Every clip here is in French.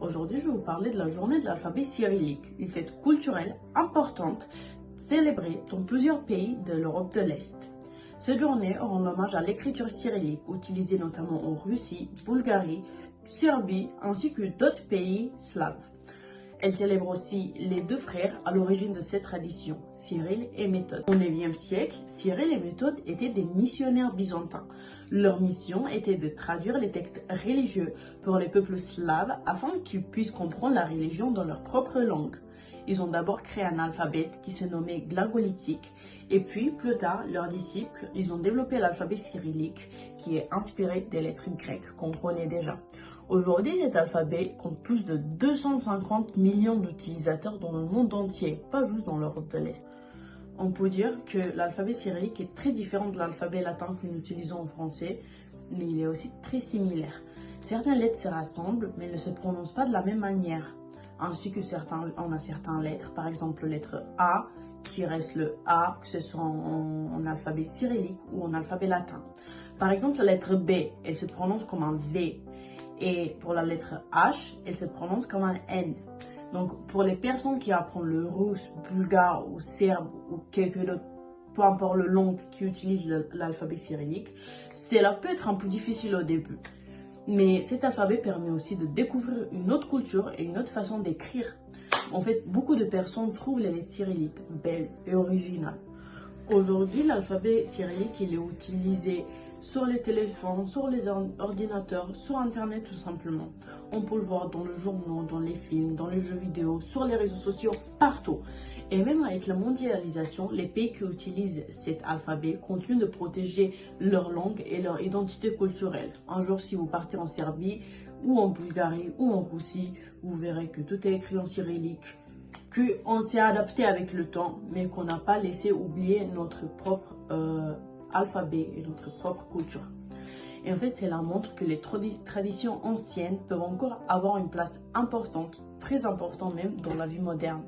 Aujourd'hui, je vais vous parler de la journée de l'alphabet cyrillique, une fête culturelle importante célébrée dans plusieurs pays de l'Europe de l'Est. Cette journée rend hommage à l'écriture cyrillique, utilisée notamment en Russie, Bulgarie, Serbie ainsi que d'autres pays slaves. Elle célèbre aussi les deux frères à l'origine de cette tradition, Cyril et Méthode. Au IXe siècle, Cyril et Méthode étaient des missionnaires byzantins. Leur mission était de traduire les textes religieux pour les peuples slaves afin qu'ils puissent comprendre la religion dans leur propre langue. Ils ont d'abord créé un alphabet qui se nommait glagolitique et puis plus tard, leurs disciples, ils ont développé l'alphabet cyrillique qui est inspiré des lettres grecques qu'on connaît déjà. Aujourd'hui, cet alphabet compte plus de 250 millions d'utilisateurs dans le monde entier, pas juste dans l'Europe de l'Est. On peut dire que l'alphabet cyrillique est très différent de l'alphabet latin que nous utilisons en français, mais il est aussi très similaire. Certaines lettres se rassemblent, mais ne se prononcent pas de la même manière. Ainsi que on a certaines lettres, par exemple la lettre A, qui reste le A, que ce soit en alphabet cyrillique ou en alphabet latin. Par exemple, la lettre B, elle se prononce comme un V. Et pour la lettre H, elle se prononce comme un N. Donc, pour les personnes qui apprennent le russe, bulgare ou serbe ou quelque autre, peu importe le langue qui utilise l'alphabet cyrillique, cela peut être un peu difficile au début. Mais cet alphabet permet aussi de découvrir une autre culture et une autre façon d'écrire. En fait, beaucoup de personnes trouvent les lettres cyrilliques belles et originales. Aujourd'hui, l'alphabet cyrillique, il est utilisé sur les téléphones, sur les ordinateurs, sur Internet tout simplement. On peut le voir dans le journal, dans les films, dans les jeux vidéo, sur les réseaux sociaux, partout. Et même avec la mondialisation, les pays qui utilisent cet alphabet continuent de protéger leur langue et leur identité culturelle. Un jour, si vous partez en Serbie ou en Bulgarie ou en Russie, vous verrez que tout est écrit en cyrillique, qu'on s'est adapté avec le temps, mais qu'on n'a pas laissé oublier notre propre alphabet et notre propre culture. Et en fait, cela montre que les traditions anciennes peuvent encore avoir une place importante, très importante même, dans la vie moderne.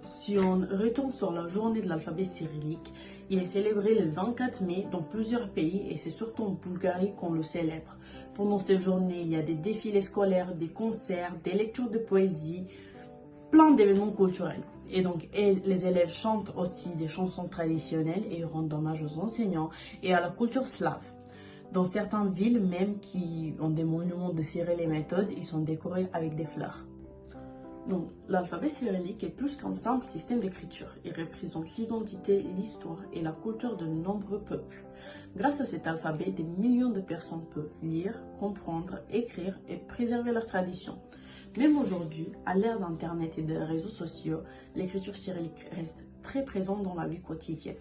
Si on retourne sur la journée de l'alphabet cyrillique, il est célébré le 24 mai dans plusieurs pays et c'est surtout en Bulgarie qu'on le célèbre. Pendant cette journée, il y a des défilés scolaires, des concerts, des lectures de poésie, plein d'événements culturels. Et donc, les élèves chantent aussi des chansons traditionnelles et rendent hommage aux enseignants et à la culture slave. Dans certaines villes, même qui ont des monuments de Cyril et Méthode, ils sont décorés avec des fleurs. Donc, l'alphabet cyrillique est plus qu'un simple système d'écriture. Il représente l'identité, l'histoire et la culture de nombreux peuples. Grâce à cet alphabet, des millions de personnes peuvent lire, comprendre, écrire et préserver leurs traditions. Même aujourd'hui, à l'ère d'Internet et des réseaux sociaux, l'écriture cyrillique reste très présente dans la vie quotidienne.